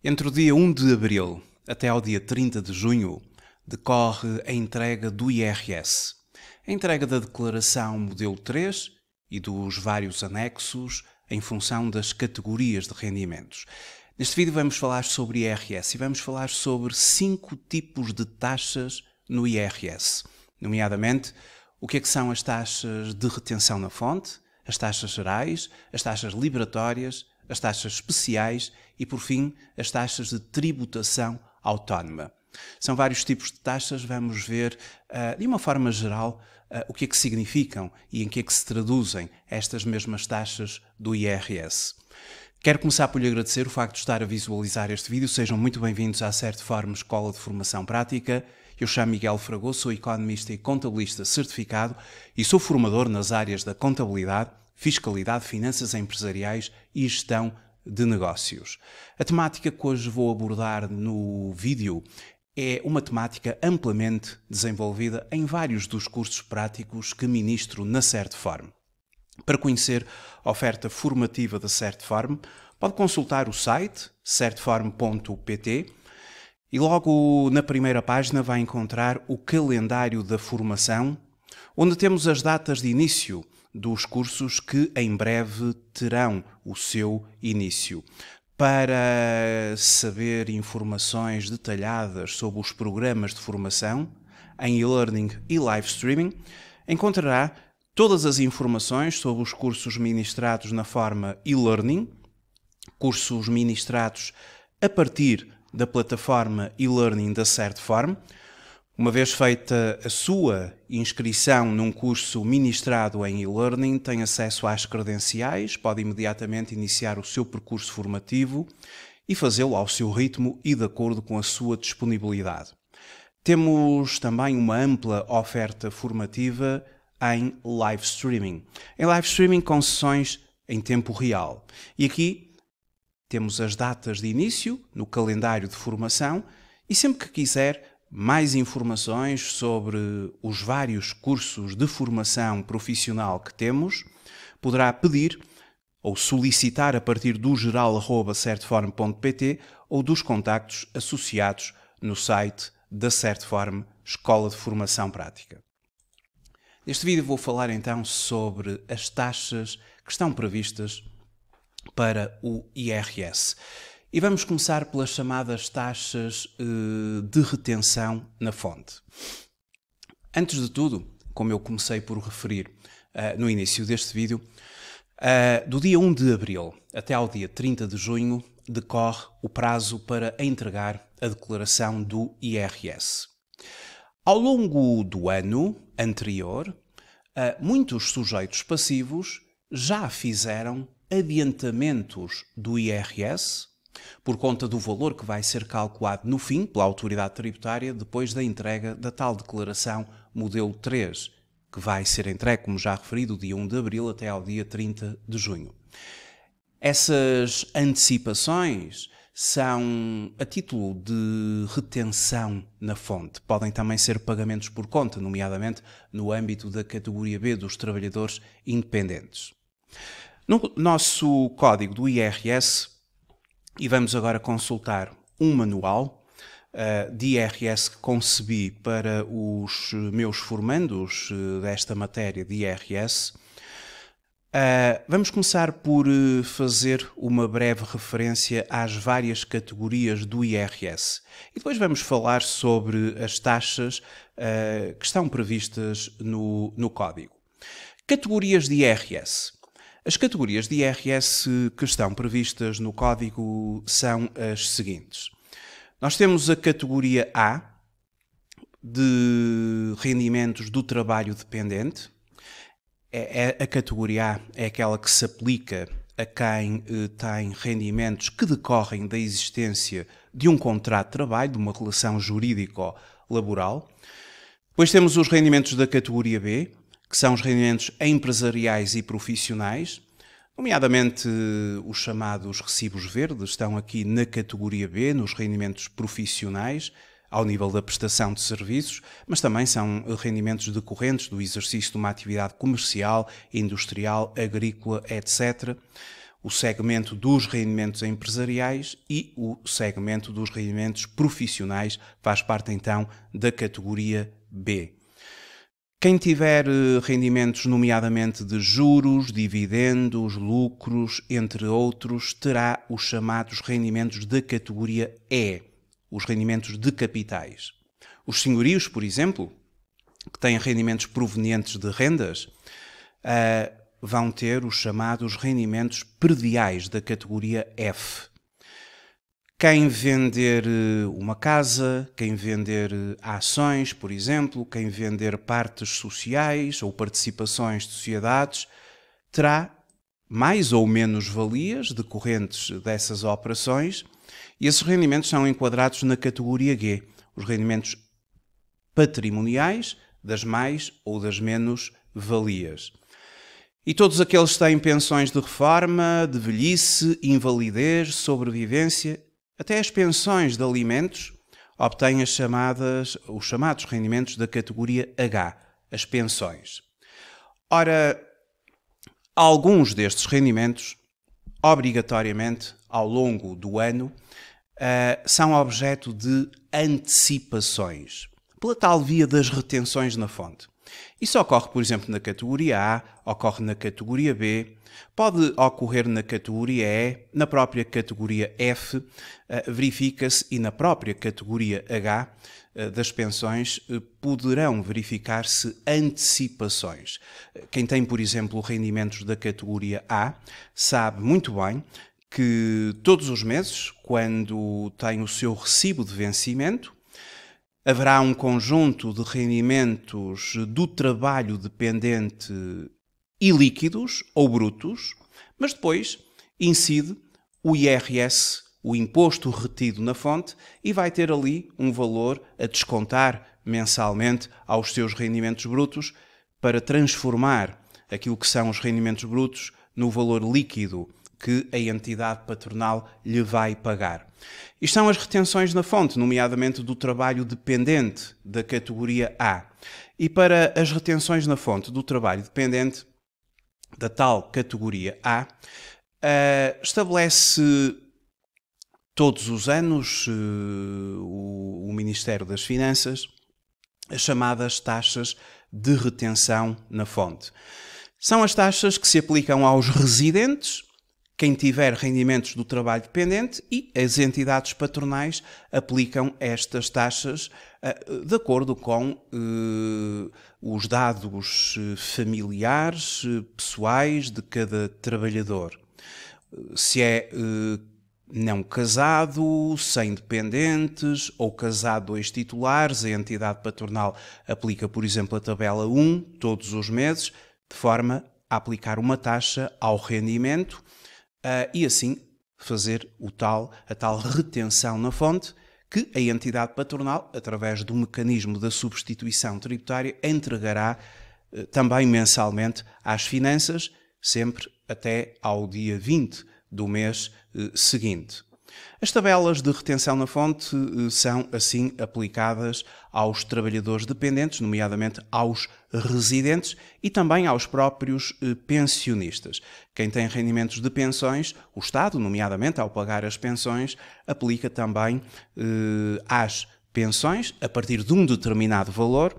Entre o dia 1 de abril até ao dia 30 de junho, decorre a entrega do IRS. A entrega da declaração modelo 3 e dos vários anexos em função das categorias de rendimentos. Neste vídeo vamos falar sobre IRS e vamos falar sobre 5 tipos de taxas no IRS, nomeadamente o que são as taxas de retenção na fonte, as taxas gerais, as taxas liberatórias, as taxas especiais e, por fim, as taxas de tributação autónoma. São vários tipos de taxas, vamos ver de uma forma geral o que é que significam e em que é que se traduzem estas mesmas taxas do IRS. Quero começar por lhe agradecer o facto de estar a visualizar este vídeo. Sejam muito bem-vindos à Certform Escola de Formação Prática. Eu chamo Miguel Fragoso, sou economista e contabilista certificado e sou formador nas áreas da contabilidade, fiscalidade, finanças empresariais e gestão de negócios. A temática que hoje vou abordar no vídeo é uma temática amplamente desenvolvida em vários dos cursos práticos que ministro na Certform. Para conhecer a oferta formativa da Certform, pode consultar o site certform.pt e logo na primeira página vai encontrar o calendário da formação, onde temos as datas de início dos cursos que em breve terão o seu início. Para saber informações detalhadas sobre os programas de formação em e-learning e live streaming, encontrará todas as informações sobre os cursos ministrados na forma e-learning, cursos ministrados a partir da plataforma e-learning da Certform. Uma vez feita a sua inscrição num curso ministrado em e-learning, tem acesso às credenciais, pode imediatamente iniciar o seu percurso formativo e fazê-lo ao seu ritmo e de acordo com a sua disponibilidade. Temos também uma ampla oferta formativa em live streaming. Em live streaming com sessões em tempo real. E aqui temos as datas de início no calendário de formação e sempre que quiser mais informações sobre os vários cursos de formação profissional que temos, poderá pedir ou solicitar a partir do geral@certform.pt ou dos contactos associados no site da Certform Escola de Formação Prática. Neste vídeo vou falar então sobre as taxas que estão previstas para o IRS. E vamos começar pelas chamadas taxas de retenção na fonte. Antes de tudo, como eu comecei por referir no início deste vídeo, do dia 1 de abril até ao dia 30 de junho decorre o prazo para entregar a declaração do IRS. Ao longo do ano anterior, muitos sujeitos passivos já fizeram adiantamentos do IRS por conta do valor que vai ser calculado no fim pela autoridade tributária depois da entrega da tal declaração modelo 3, que vai ser entregue, como já referido, do dia 1 de abril até ao dia 30 de junho. Essas antecipações são a título de retenção na fonte. Podem também ser pagamentos por conta, nomeadamente no âmbito da categoria B dos trabalhadores independentes. No nosso código do IRS, e vamos agora consultar um manual de IRS que concebi para os meus formandos desta matéria de IRS. Vamos começar por fazer uma breve referência às várias categorias do IRS. E depois vamos falar sobre as taxas que estão previstas no código. Categorias de IRS. As categorias de IRS que estão previstas no código são as seguintes. Nós temos a categoria A, de rendimentos do trabalho dependente. A categoria A é aquela que se aplica a quem tem rendimentos que decorrem da existência de um contrato de trabalho, de uma relação jurídico-laboral. Depois temos os rendimentos da categoria B, que são os rendimentos empresariais e profissionais, nomeadamente os chamados recibos verdes, estão aqui na categoria B, nos rendimentos profissionais, ao nível da prestação de serviços, mas também são rendimentos decorrentes do exercício de uma atividade comercial, industrial, agrícola, etc. o segmento dos rendimentos empresariais e o segmento dos rendimentos profissionais faz parte então da categoria B. Quem tiver rendimentos nomeadamente de juros, dividendos, lucros, entre outros, terá os chamados rendimentos da categoria E, os rendimentos de capitais. Os senhorios, por exemplo, que têm rendimentos provenientes de rendas, vão ter os chamados rendimentos prediais da categoria F. Quem vender uma casa, quem vender ações, por exemplo, quem vender partes sociais ou participações de sociedades, terá mais ou menos valias decorrentes dessas operações e esses rendimentos são enquadrados na categoria G, os rendimentos patrimoniais das mais ou das menos valias. E todos aqueles que têm pensões de reforma, de velhice, invalidez, sobrevivência, até as pensões de alimentos, obtêm os chamados rendimentos da categoria H, as pensões. Ora, alguns destes rendimentos, obrigatoriamente, ao longo do ano, são objeto de antecipações, pela tal via das retenções na fonte. Isso ocorre, por exemplo, na categoria A, ocorre na categoria B, pode ocorrer na categoria E, na própria categoria F, verifica-se e na própria categoria H das pensões poderão verificar-se antecipações. Quem tem, por exemplo, rendimentos da categoria A, sabe muito bem que todos os meses, quando tem o seu recibo de vencimento, haverá um conjunto de rendimentos do trabalho dependente ilíquidos ou brutos, mas depois incide o IRS, o imposto retido na fonte, e vai ter ali um valor a descontar mensalmente aos seus rendimentos brutos para transformar aquilo que são os rendimentos brutos no valor líquido que a entidade patronal lhe vai pagar. Isto são as retenções na fonte, nomeadamente do trabalho dependente da categoria A. E para as retenções na fonte do trabalho dependente da tal categoria A, estabelece todos os anos o Ministério das Finanças as chamadas taxas de retenção na fonte. São as taxas que se aplicam aos residentes, quem tiver rendimentos do trabalho dependente, e as entidades patronais aplicam estas taxas de acordo com os dados familiares, pessoais de cada trabalhador. Se é não casado, sem dependentes ou casado dois titulares, a entidade patronal aplica, por exemplo, a tabela 1 todos os meses, de forma a aplicar uma taxa ao rendimento e assim fazer a tal retenção na fonte que a entidade patronal, através do mecanismo da substituição tributária, entregará também mensalmente às finanças, sempre até ao dia 20 do mês seguinte. As tabelas de retenção na fonte são assim aplicadas aos trabalhadores dependentes, nomeadamente aos residentes e também aos próprios pensionistas. Quem tem rendimentos de pensões, o Estado, nomeadamente ao pagar as pensões, aplica também às pensões, a partir de um determinado valor,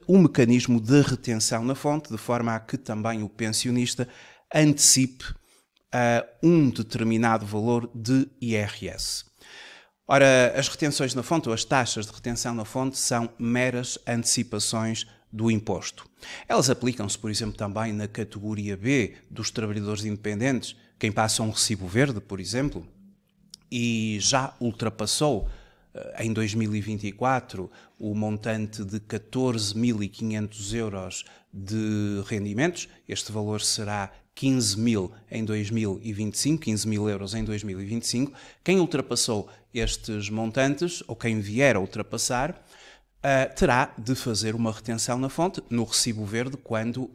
o mecanismo de retenção na fonte, de forma a que também o pensionista antecipe um determinado valor de IRS. Ora, as retenções na fonte, ou as taxas de retenção na fonte, são meras antecipações do imposto. Elas aplicam-se, por exemplo, também na categoria B dos trabalhadores independentes, quem passa um recibo verde, por exemplo, e já ultrapassou em 2024 o montante de 14.500 euros de rendimentos. Este valor será 15.000 em 2025, 15.000 euros em 2025. Quem ultrapassou estes montantes, ou quem vier a ultrapassar, terá de fazer uma retenção na fonte, no recibo verde, quando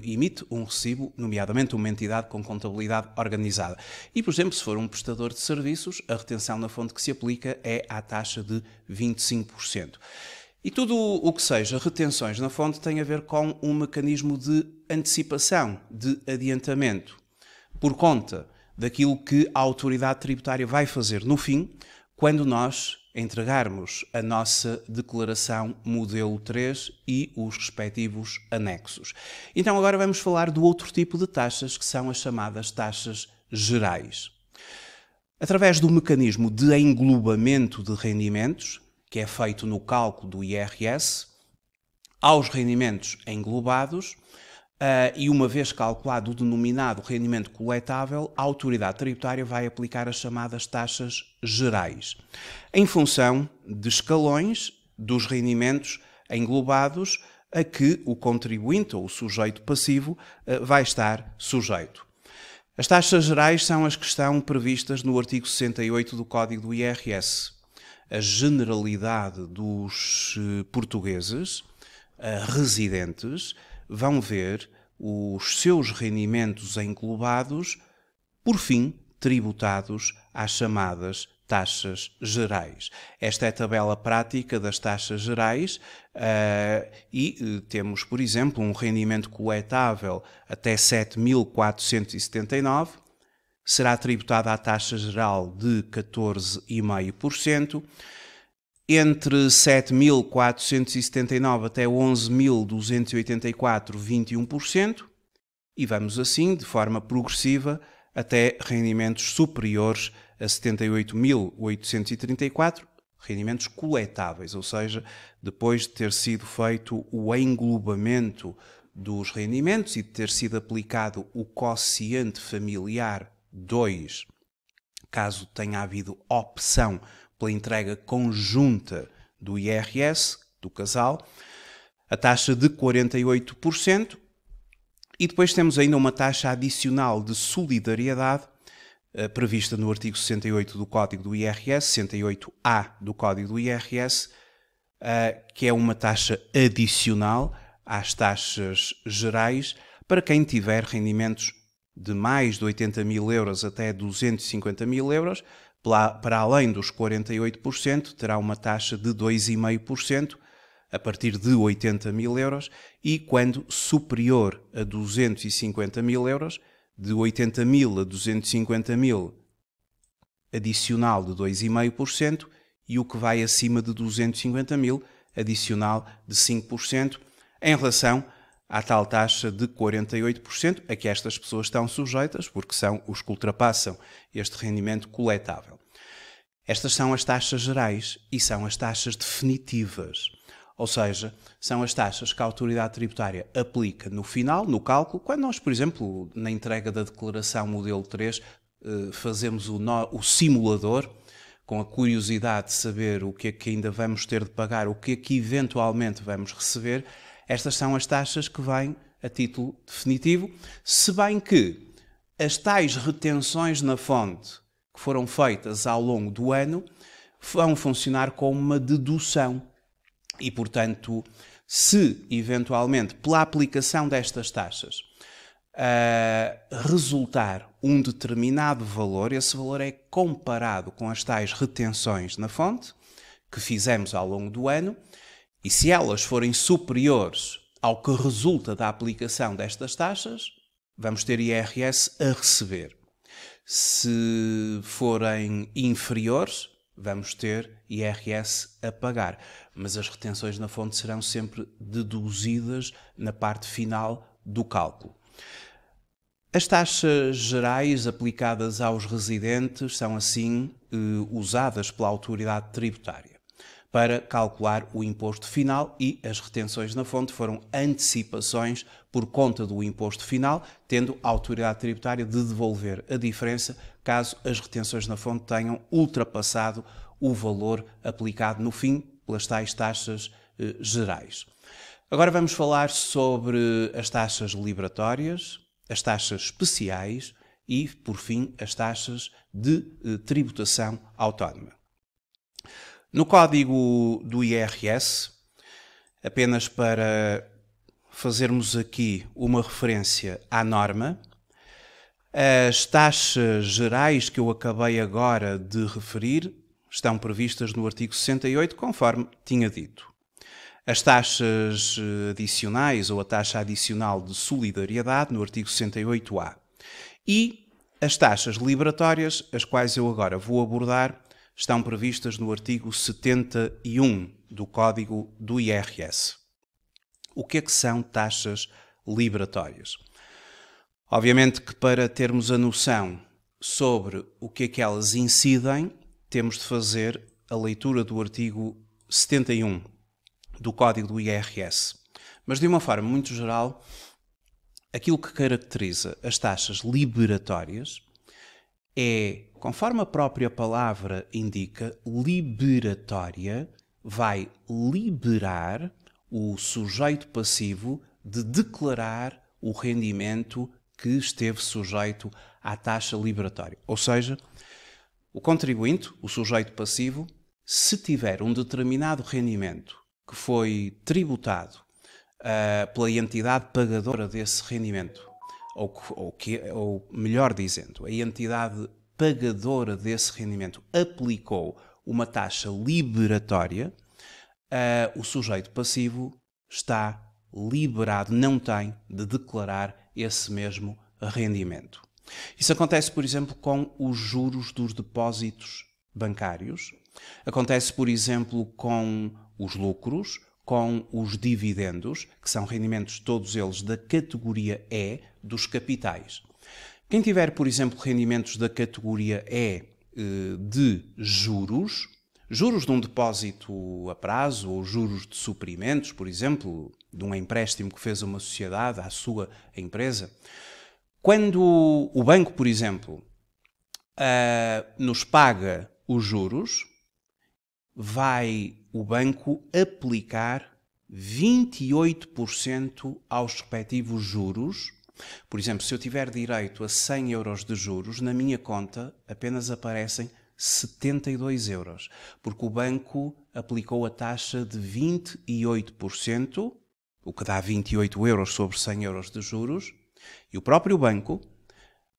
emite um recibo, nomeadamente uma entidade com contabilidade organizada. E, por exemplo, se for um prestador de serviços, a retenção na fonte que se aplica é à taxa de 25%. E tudo o que seja retenções na fonte tem a ver com um mecanismo de antecipação, de adiantamento. por conta daquilo que a autoridade tributária vai fazer no fim, quando nós entregarmos a nossa declaração modelo 3 e os respectivos anexos. Então agora vamos falar do outro tipo de taxas, que são as chamadas taxas gerais. Através do mecanismo de englobamento de rendimentos, que é feito no cálculo do IRS, aos rendimentos englobados, e uma vez calculado o denominado rendimento coletável, a autoridade tributária vai aplicar as chamadas taxas gerais, em função de escalões dos rendimentos englobados a que o contribuinte ou o sujeito passivo vai estar sujeito. As taxas gerais são as que estão previstas no artigo 68 do Código do IRS. A generalidade dos portugueses residentes vão ver os seus rendimentos englobados, por fim, tributados às chamadas taxas gerais. Esta é a tabela prática das taxas gerais e temos, por exemplo, um rendimento coletável até 7.479, será tributada à taxa geral de 14,5%, entre 7.479 até 11.284, 21%, e vamos assim, de forma progressiva, até rendimentos superiores a 78.834, rendimentos coletáveis, ou seja, depois de ter sido feito o englobamento dos rendimentos e de ter sido aplicado o quociente familiar 2, caso tenha havido opção pela entrega conjunta do IRS do casal, a taxa de 48%, e depois temos ainda uma taxa adicional de solidariedade prevista no artigo 68 do Código do IRS, 68A do Código do IRS, que é uma taxa adicional às taxas gerais para quem tiver rendimentos de mais de 80 mil euros até 250 mil euros, para além dos 48%, terá uma taxa de 2,5% a partir de 80 mil euros e, quando superior a 250 mil euros, de 80 mil a 250 mil, adicional de 2,5%, e o que vai acima de 250 mil, adicional de 5%, em relação à tal taxa de 48% a que estas pessoas estão sujeitas, porque são os que ultrapassam este rendimento coletável. Estas são as taxas gerais e são as taxas definitivas. Ou seja, são as taxas que a autoridade tributária aplica no final, no cálculo, quando nós, por exemplo, na entrega da declaração modelo 3, fazemos o simulador, com a curiosidade de saber o que é que ainda vamos ter de pagar, o que é que eventualmente vamos receber. Estas são as taxas que vêm a título definitivo, se bem que as tais retenções na fonte que foram feitas ao longo do ano vão funcionar como uma dedução. E, portanto, se eventualmente pela aplicação destas taxas resultar um determinado valor, esse valor é comparado com as tais retenções na fonte que fizemos ao longo do ano, e se elas forem superiores ao que resulta da aplicação destas taxas, vamos ter IRS a receber. Se forem inferiores, vamos ter IRS a pagar. Mas as retenções na fonte serão sempre deduzidas na parte final do cálculo. As taxas gerais aplicadas aos residentes são assim usadas pela autoridade tributária para calcular o imposto final, e as retenções na fonte foram antecipações por conta do imposto final, tendo a autoridade tributária de devolver a diferença caso as retenções na fonte tenham ultrapassado o valor aplicado no fim pelas tais taxas gerais. Agora vamos falar sobre as taxas liberatórias, as taxas especiais e, por fim, as taxas de tributação autónoma. No código do IRS, apenas para fazermos aqui uma referência à norma, as taxas gerais que eu acabei agora de referir estão previstas no artigo 68, conforme tinha dito. As taxas adicionais ou a taxa adicional de solidariedade no artigo 68A. E As taxas liberatórias, as quais eu agora vou abordar, estão previstas no artigo 71 do Código do IRS. O que é que são taxas liberatórias? Obviamente que para termos a noção sobre o que é que elas incidem, temos de fazer a leitura do artigo 71 do Código do IRS. Mas de uma forma muito geral, aquilo que caracteriza as taxas liberatórias é, conforme a própria palavra indica, liberatória, vai liberar o sujeito passivo de declarar o rendimento que esteve sujeito à taxa liberatória. Ou seja, o contribuinte, o sujeito passivo, se tiver um determinado rendimento que foi tributado pela entidade pagadora desse rendimento, ou melhor dizendo, a entidade pagadora desse rendimento aplicou uma taxa liberatória, o sujeito passivo está liberado, não tem de declarar esse mesmo rendimento. Isso acontece, por exemplo, com os juros dos depósitos bancários, acontece, por exemplo, com os lucros, com os dividendos, que são rendimentos todos eles da categoria E dos capitais. Quem tiver, por exemplo, rendimentos da categoria E de juros de um depósito a prazo ou juros de suprimentos, por exemplo, de um empréstimo que fez uma sociedade à sua empresa, quando o banco, por exemplo, nos paga os juros, vai o banco aplicar 28% aos respectivos juros. Por exemplo, se eu tiver direito a 100 euros de juros, na minha conta apenas aparecem 72 euros, porque o banco aplicou a taxa de 28%, o que dá 28 euros sobre 100 euros de juros, e o próprio banco,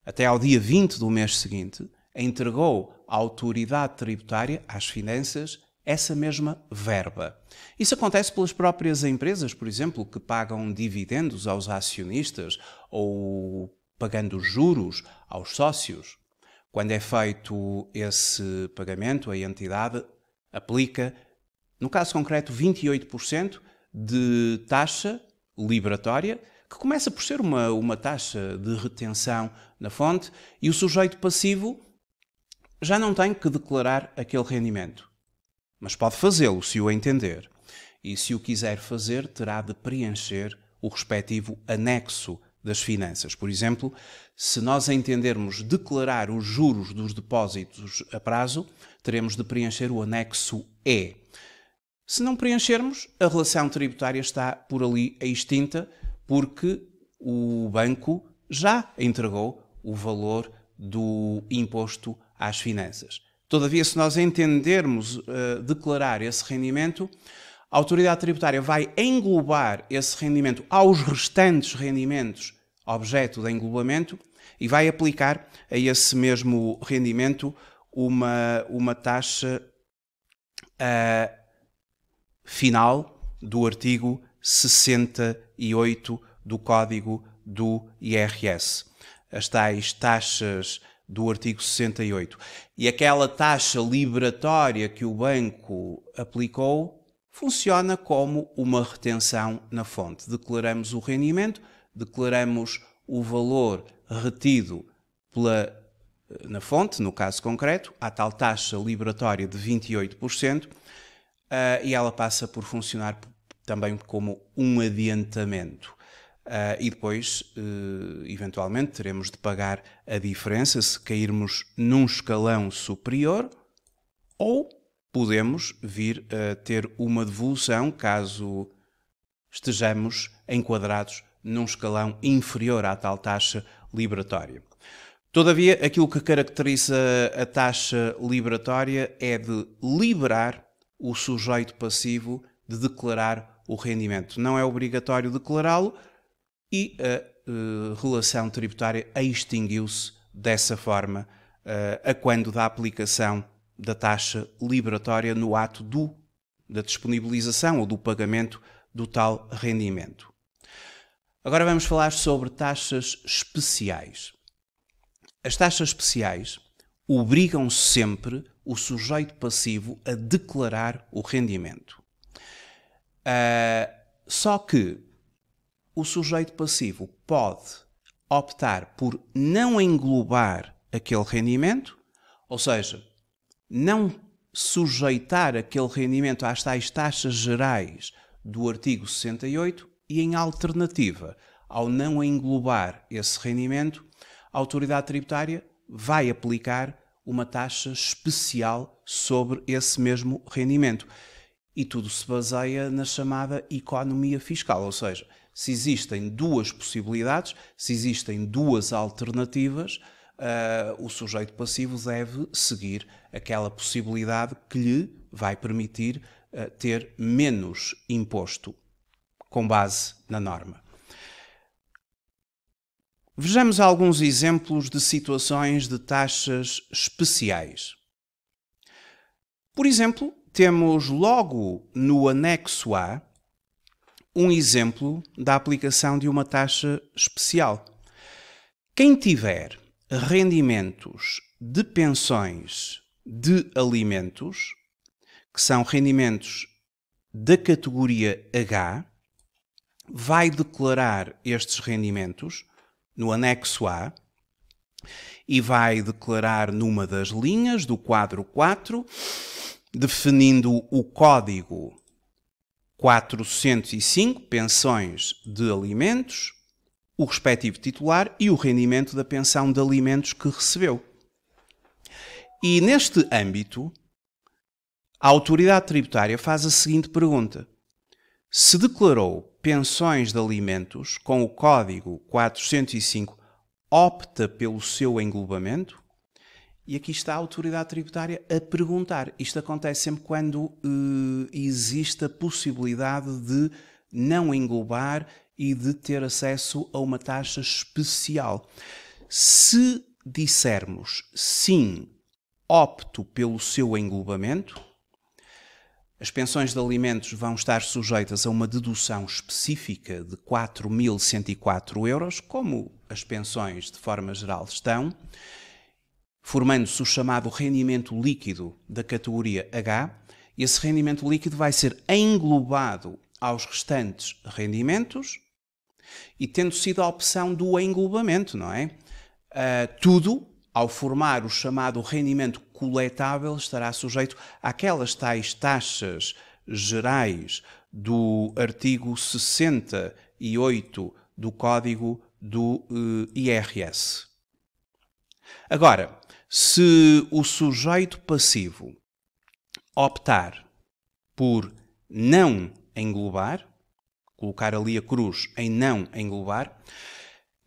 até ao dia 20 do mês seguinte, entregou à autoridade tributária, às finanças, essa mesma verba. Isso acontece pelas próprias empresas, por exemplo, que pagam dividendos aos acionistas ou pagando juros aos sócios. Quando é feito esse pagamento, a entidade aplica, no caso concreto, 28% de taxa liberatória, que começa por ser uma taxa de retenção na fonte, e o sujeito passivo já não tem que declarar aquele rendimento. Mas pode fazê-lo se o entender. E se o quiser fazer, terá de preencher o respectivo anexo das finanças. Por exemplo, se nós entendermos declarar os juros dos depósitos a prazo, teremos de preencher o anexo E. Se não preenchermos, a relação tributária está por ali extinta, porque o banco já entregou o valor do imposto às finanças. Todavia, se nós entendermos declarar esse rendimento, a autoridade tributária vai englobar esse rendimento aos restantes rendimentos objeto de englobamento e vai aplicar a esse mesmo rendimento uma taxa final do artigo 68 do Código do IRS. As tais taxas do artigo 68. E aquela taxa liberatória que o banco aplicou funciona como uma retenção na fonte. Declaramos o rendimento, declaramos o valor retido na fonte, no caso concreto, a tal taxa liberatória de 28%, e ela passa por funcionar também como um adiantamento. E depois, eventualmente, teremos de pagar a diferença se cairmos num escalão superior, ou podemos vir a ter uma devolução caso estejamos enquadrados num escalão inferior à tal taxa liberatória. Todavia, aquilo que caracteriza a taxa liberatória é de liberar o sujeito passivo de declarar o rendimento. Não é obrigatório declará-lo, e a relação tributária extinguiu-se dessa forma a quando da aplicação da taxa liberatória no ato da disponibilização ou do pagamento do tal rendimento. Agora vamos falar sobre taxas especiais. As taxas especiais obrigam sempre o sujeito passivo a declarar o rendimento. Só que o sujeito passivo pode optar por não englobar aquele rendimento, ou seja, não sujeitar aquele rendimento às tais taxas gerais do artigo 68 e, em alternativa, ao não englobar esse rendimento, a autoridade tributária vai aplicar uma taxa especial sobre esse mesmo rendimento. E tudo se baseia na chamada economia fiscal, ou seja, se existem duas possibilidades, se existem duas alternativas, o sujeito passivo deve seguir aquela possibilidade que lhe vai permitir ter menos imposto com base na norma. Vejamos alguns exemplos de situações de taxas especiais. Por exemplo, temos logo no anexo A um exemplo da aplicação de uma taxa especial. Quem tiver rendimentos de pensões de alimentos, que são rendimentos da categoria H, vai declarar estes rendimentos no anexo A e vai declarar numa das linhas do quadro 4, definindo o código 405, pensões de alimentos, o respectivo titular e o rendimento da pensão de alimentos que recebeu. E neste âmbito, a autoridade tributária faz a seguinte pergunta: se declarou pensões de alimentos com o código 405, opta pelo seu englobamento? E aqui está a autoridade tributária a perguntar. Isto acontece sempre quando existe a possibilidade de não englobar e de ter acesso a uma taxa especial. Se dissermos sim, opto pelo seu englobamento, as pensões de alimentos vão estar sujeitas a uma dedução específica de 4.104 euros, como as pensões de forma geral estão, formando-se o chamado rendimento líquido da categoria H. Esse rendimento líquido vai ser englobado aos restantes rendimentos e tendo sido a opção do englobamento, não é? Tudo, ao formar o chamado rendimento coletável, estará sujeito àquelas tais taxas gerais do artigo 68 do Código do IRS. Agora, se o sujeito passivo optar por não englobar, colocar ali a cruz em não englobar,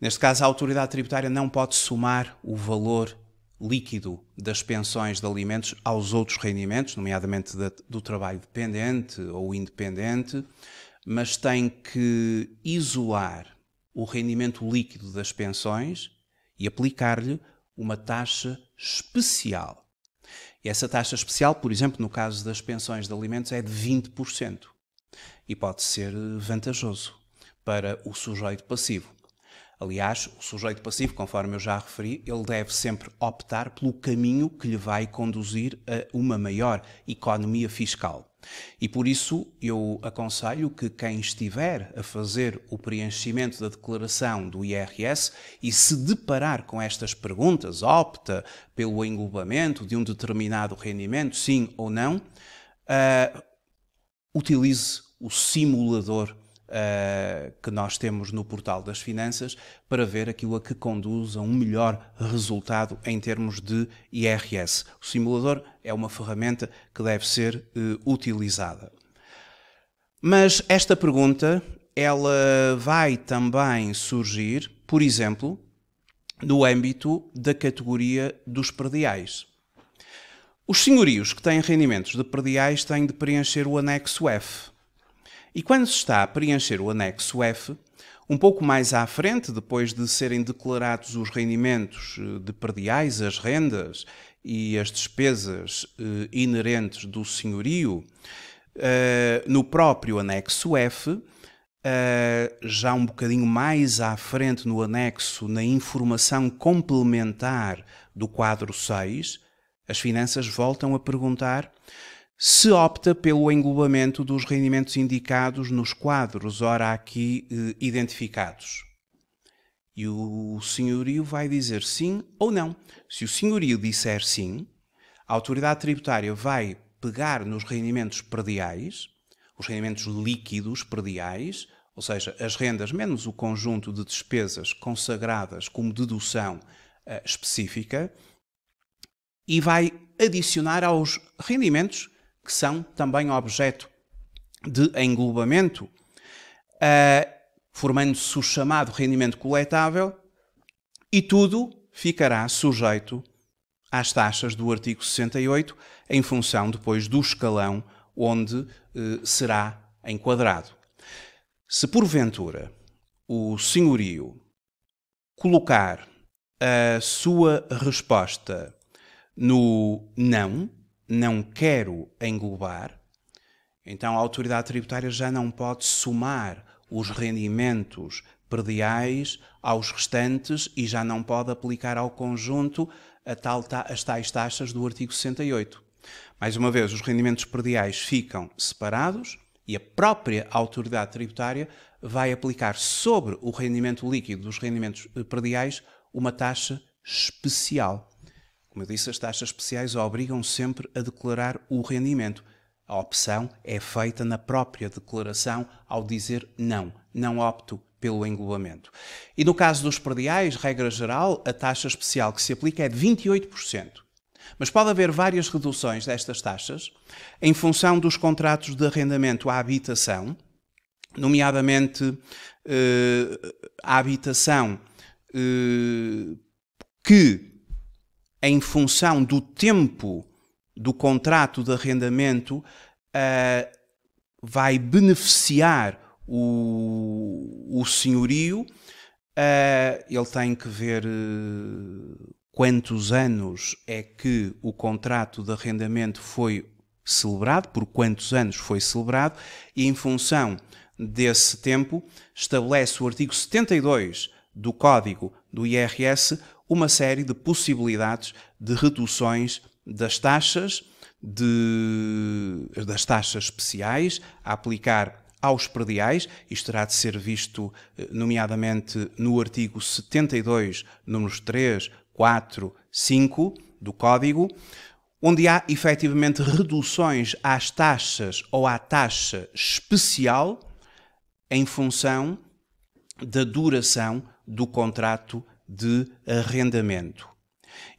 neste caso a autoridade tributária não pode somar o valor líquido das pensões de alimentos aos outros rendimentos, nomeadamente do trabalho dependente ou independente, mas tem que isolar o rendimento líquido das pensões e aplicar-lhe uma taxa especial. E essa taxa especial, por exemplo, no caso das pensões de alimentos, é de 20%. E pode ser vantajoso para o sujeito passivo. Aliás, o sujeito passivo, conforme eu já referi, ele deve sempre optar pelo caminho que lhe vai conduzir a uma maior economia fiscal. E por isso eu aconselho que quem estiver a fazer o preenchimento da declaração do IRS e se deparar com estas perguntas, opta pelo englobamento de um determinado rendimento, sim ou não, utilize o simulador que nós temos no Portal das Finanças para ver aquilo a que conduz a um melhor resultado em termos de IRS. O simulador é uma ferramenta que deve ser utilizada. Mas esta pergunta, ela vai também surgir, por exemplo, no âmbito da categoria dos prediais. Os senhorios que têm rendimentos de prediais têm de preencher o anexo F. E quando se está a preencher o anexo F, um pouco mais à frente, depois de serem declarados os rendimentos de prediais, as rendas e as despesas inerentes do senhorio, no próprio anexo F, já um bocadinho mais à frente no anexo, na informação complementar do quadro 6, as finanças voltam a perguntar se opta pelo englobamento dos rendimentos indicados nos quadros ora aqui identificados. E o senhorio vai dizer sim ou não. Se o senhorio disser sim, a autoridade tributária vai pegar nos rendimentos prediais, os rendimentos líquidos prediais, ou seja, as rendas menos o conjunto de despesas consagradas como dedução específica, e vai adicionar aos rendimentos que são também objeto de englobamento, formando-se o chamado rendimento coletável, e tudo ficará sujeito às taxas do artigo 68, em função depois do escalão onde será enquadrado. Se porventura o senhorio colocar a sua resposta no não quero englobar, então a autoridade tributária já não pode somar os rendimentos prediais aos restantes e já não pode aplicar ao conjunto as tais taxas do artigo 68. Mais uma vez, os rendimentos prediais ficam separados e a própria autoridade tributária vai aplicar sobre o rendimento líquido dos rendimentos prediais uma taxa especial. Como eu disse, as taxas especiais obrigam sempre a declarar o rendimento. A opção é feita na própria declaração ao dizer não opto pelo englobamento. E no caso dos prediais, regra geral, a taxa especial que se aplica é de 28%. Mas pode haver várias reduções destas taxas em função dos contratos de arrendamento à habitação, nomeadamente a habitação que, em função do tempo do contrato de arrendamento, vai beneficiar o senhorio. Ele tem que ver quantos anos é que o contrato de arrendamento foi celebrado, por quantos anos foi celebrado, e em função desse tempo estabelece o artigo 72 do Código do IRS uma série de possibilidades de reduções das taxas especiais a aplicar aos prediais. Isto terá de ser visto, nomeadamente, no artigo 72, números 3, 4, 5 do Código, onde há efetivamente reduções às taxas ou à taxa especial em função da duração do contrato de arrendamento.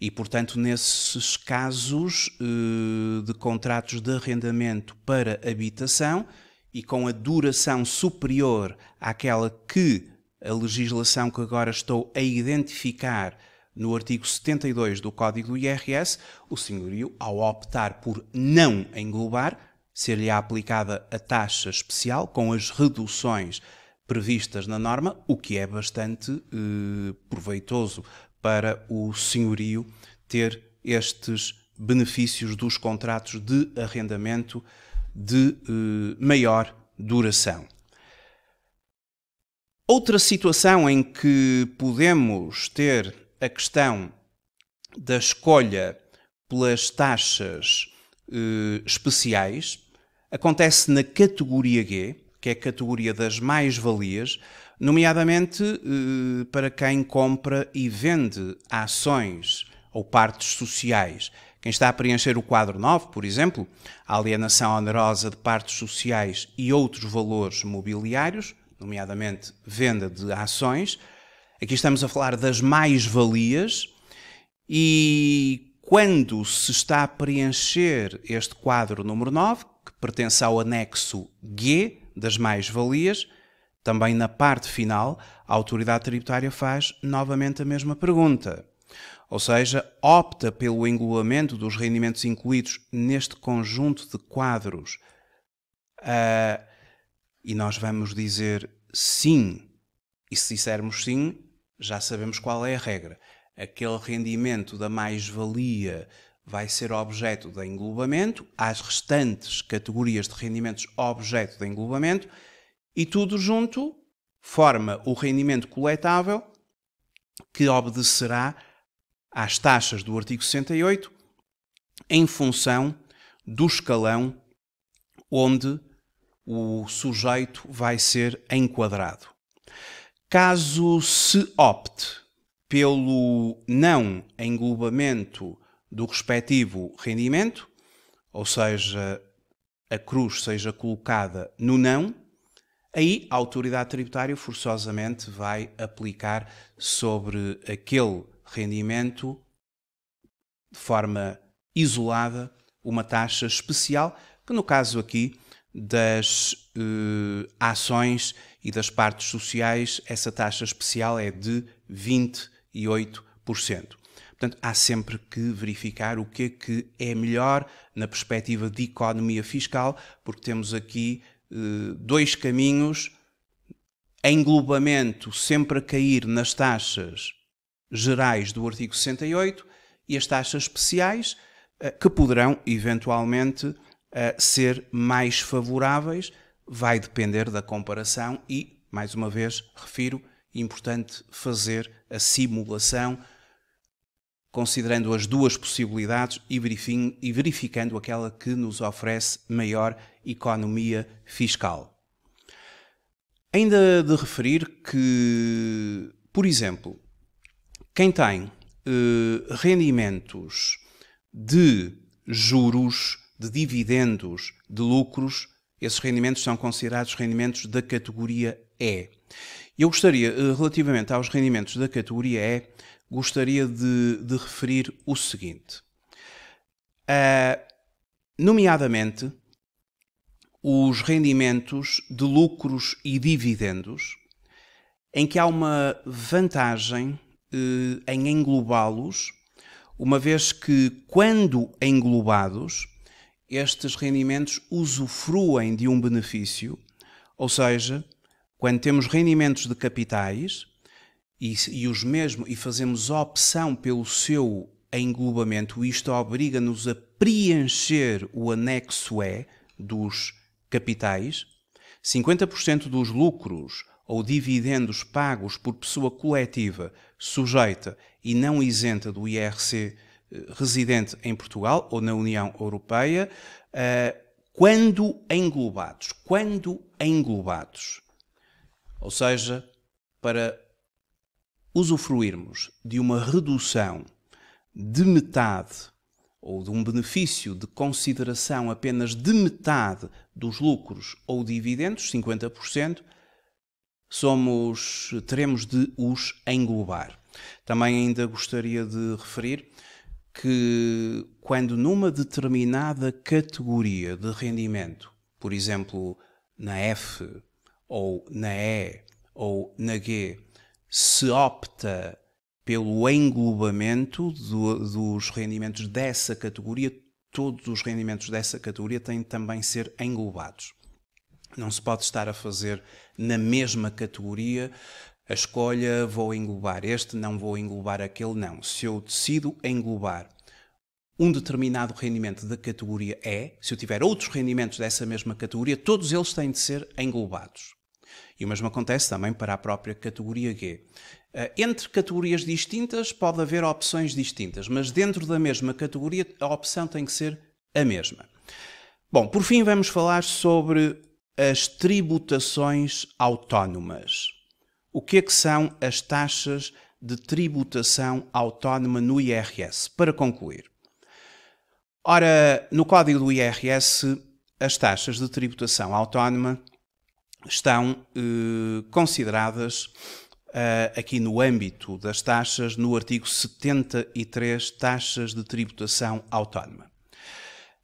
E, portanto, nesses casos de contratos de arrendamento para habitação e com a duração superior àquela que a legislação que agora estou a identificar no artigo 72 do Código do IRS, o senhorio, ao optar por não englobar, ser-lhe aplicada a taxa especial com as reduções previstas na norma, o que é bastante proveitoso para o senhorio ter estes benefícios dos contratos de arrendamento de maior duração. Outra situação em que podemos ter a questão da escolha pelas taxas especiais acontece na categoria G, que é a categoria das mais-valias, nomeadamente para quem compra e vende ações ou partes sociais. Quem está a preencher o quadro 9, por exemplo, a alienação onerosa de partes sociais e outros valores mobiliários, nomeadamente venda de ações. Aqui estamos a falar das mais-valias e quando se está a preencher este quadro número 9, que pertence ao anexo G das mais-valias, também na parte final, a autoridade tributária faz novamente a mesma pergunta. Ou seja, opta pelo englobamento dos rendimentos incluídos neste conjunto de quadros. E nós vamos dizer sim. E se dissermos sim, já sabemos qual é a regra. Aquele rendimento da mais-valia vai ser objeto de englobamento, as restantes categorias de rendimentos objeto de englobamento, e tudo junto forma o rendimento coletável que obedecerá às taxas do artigo 68 em função do escalão onde o sujeito vai ser enquadrado. Caso se opte pelo não englobamento do respectivo rendimento, ou seja, a cruz seja colocada no não, aí a autoridade tributária forçosamente vai aplicar sobre aquele rendimento, de forma isolada, uma taxa especial, que no caso aqui das ações e das partes sociais, essa taxa especial é de 28%. Portanto, há sempre que verificar o que é melhor na perspectiva de economia fiscal, porque temos aqui dois caminhos: englobamento sempre a cair nas taxas gerais do artigo 68 e as taxas especiais que poderão eventualmente ser mais favoráveis. Vai depender da comparação e, mais uma vez, refiro, é importante fazer a simulação considerando as duas possibilidades e verificando aquela que nos oferece maior economia fiscal. Ainda de referir que, por exemplo, quem tem rendimentos de juros, de dividendos, de lucros, esses rendimentos são considerados rendimentos da categoria E. Eu gostaria, relativamente aos rendimentos da categoria E, gostaria de referir o seguinte. Nomeadamente, os rendimentos de lucros e dividendos, em que há uma vantagem em englobá-los, uma vez que, quando englobados, estes rendimentos usufruem de um benefício, ou seja, quando temos rendimentos de capitais e fazemos opção pelo seu englobamento, isto obriga-nos a preencher o anexo E dos capitais, 50% dos lucros ou dividendos pagos por pessoa coletiva sujeita e não isenta do IRC residente em Portugal ou na União Europeia, quando englobados. Ou seja, para usufruirmos de uma redução de metade ou de um benefício de consideração apenas de metade dos lucros ou dividendos, 50%, teremos de os englobar. Também ainda gostaria de referir que quando numa determinada categoria de rendimento, por exemplo, na F, ou na E, ou na G, se opta pelo englobamento dos rendimentos dessa categoria, todos os rendimentos dessa categoria têm de também ser englobados. Não se pode estar a fazer na mesma categoria a escolha, vou englobar este, não vou englobar aquele, não. Se eu decido englobar um determinado rendimento da categoria E, se eu tiver outros rendimentos dessa mesma categoria, todos eles têm de ser englobados. E o mesmo acontece também para a própria categoria G. Entre categorias distintas pode haver opções distintas, mas dentro da mesma categoria a opção tem que ser a mesma. Bom, por fim vamos falar sobre as tributações autónomas. O que é que são as taxas de tributação autónoma no IRS? Para concluir. Ora, no Código do IRS, as taxas de tributação autónoma estão consideradas aqui no âmbito das taxas, no artigo 73, taxas de tributação autónoma.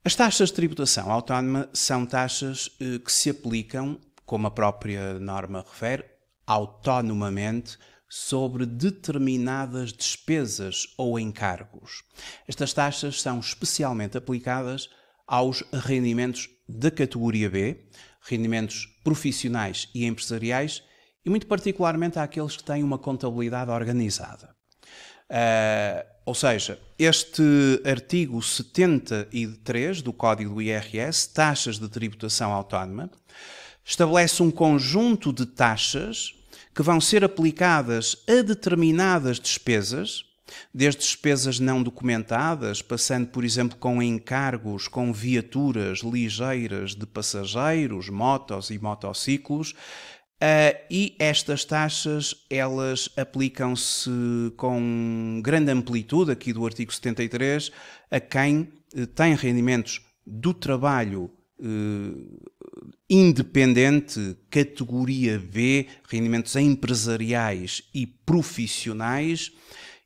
As taxas de tributação autónoma são taxas que se aplicam, como a própria norma refere, autonomamente sobre determinadas despesas ou encargos. Estas taxas são especialmente aplicadas aos rendimentos da categoria B, rendimentos profissionais e empresariais, e muito particularmente àqueles que têm uma contabilidade organizada. Ou seja, este artigo 73 do Código do IRS, taxas de tributação autónoma, estabelece um conjunto de taxas que vão ser aplicadas a determinadas despesas, desde despesas não documentadas, passando, por exemplo, com encargos com viaturas ligeiras de passageiros, motos e motociclos, e estas taxas, elas aplicam-se com grande amplitude, aqui do artigo 73, a quem tem rendimentos do trabalho independente, categoria B, rendimentos empresariais e profissionais,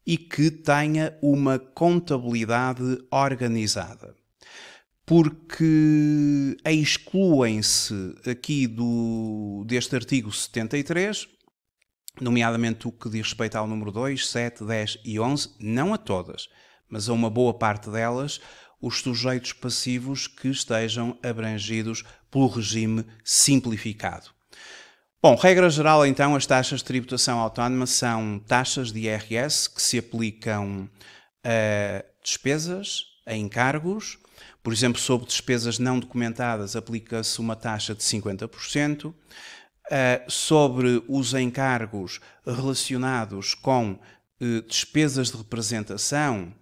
e que tenha uma contabilidade organizada. Porque excluem-se aqui deste artigo 73, nomeadamente o que diz respeito ao número 2, 7, 10 e 11, não a todas, mas a uma boa parte delas, os sujeitos passivos que estejam abrangidos pelo regime simplificado. Bom, regra geral, então, as taxas de tributação autónoma são taxas de IRS que se aplicam a despesas, a encargos. Por exemplo, sobre despesas não documentadas aplica-se uma taxa de 50%. Sobre os encargos relacionados com despesas de representação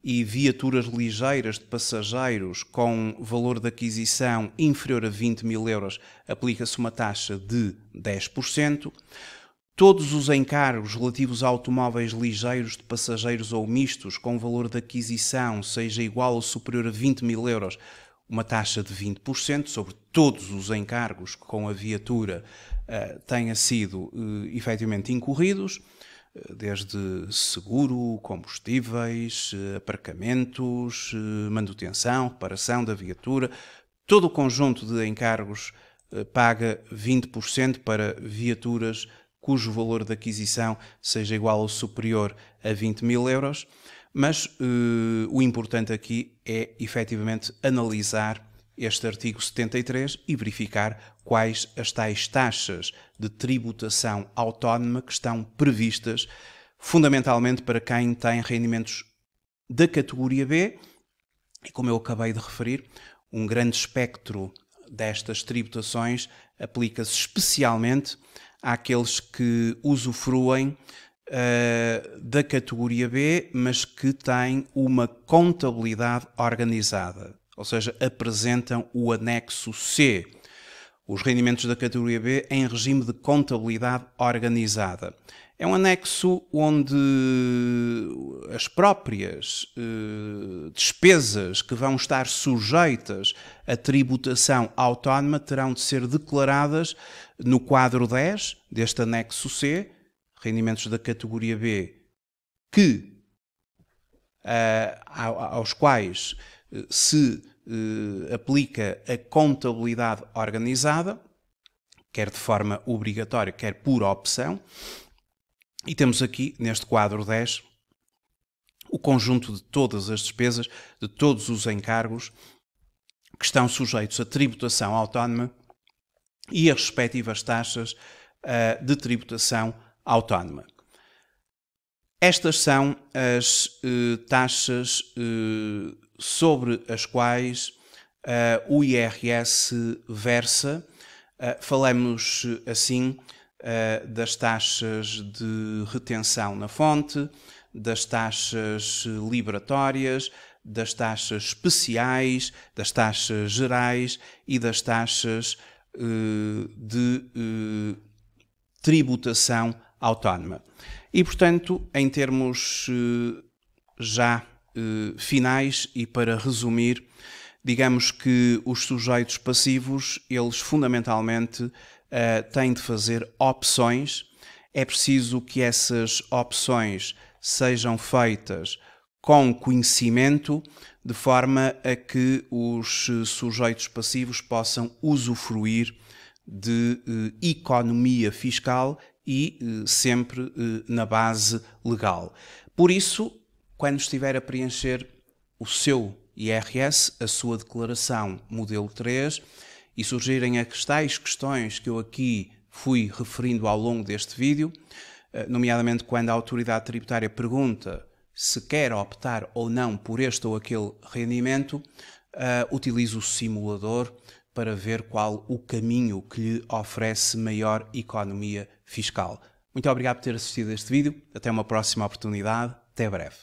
e viaturas ligeiras de passageiros com valor de aquisição inferior a 20 mil euros, aplica-se uma taxa de 10%. Todos os encargos relativos a automóveis ligeiros de passageiros ou mistos com valor de aquisição seja igual ou superior a 20 mil euros, uma taxa de 20% sobre todos os encargos que com a viatura tenha sido efetivamente incorridos, desde seguro, combustíveis, aparcamentos, manutenção, reparação da viatura. Todo o conjunto de encargos paga 20% para viaturas cujo valor de aquisição seja igual ou superior a 20 mil euros, mas o importante aqui é efetivamente analisar este artigo 73 e verificar quais as tais taxas de tributação autónoma que estão previstas fundamentalmente para quem tem rendimentos da categoria B e, como eu acabei de referir, um grande espectro destas tributações aplica-se especialmente àqueles que usufruem da categoria B, mas que têm uma contabilidade organizada, ou seja, apresentam o anexo C, os rendimentos da categoria B em regime de contabilidade organizada. É um anexo onde as próprias despesas que vão estar sujeitas à tributação autónoma terão de ser declaradas no quadro 10 deste anexo C, rendimentos da categoria B, aos quais se aplica a contabilidade organizada, quer de forma obrigatória, quer por opção. E temos aqui, neste quadro 10, o conjunto de todas as despesas, de todos os encargos que estão sujeitos à tributação autónoma e as respectivas taxas de tributação autónoma. Estas são as taxas sobre as quais o IRS versa. Falamos assim das taxas de retenção na fonte, das taxas liberatórias, das taxas especiais, das taxas gerais e das taxas de tributação autónoma. E, portanto, em termos já finais e para resumir, digamos que os sujeitos passivos, eles fundamentalmente têm de fazer opções. É preciso que essas opções sejam feitas com conhecimento, de forma a que os sujeitos passivos possam usufruir de economia fiscal e sempre na base legal. Por isso, quando estiver a preencher o seu IRS, a sua declaração modelo 3, e surgirem as tais questões que eu aqui fui referindo ao longo deste vídeo, nomeadamente quando a autoridade tributária pergunta se quer optar ou não por este ou aquele rendimento, utilize o simulador para ver qual o caminho que lhe oferece maior economia fiscal. Muito obrigado por ter assistido a este vídeo. Até uma próxima oportunidade. Até breve.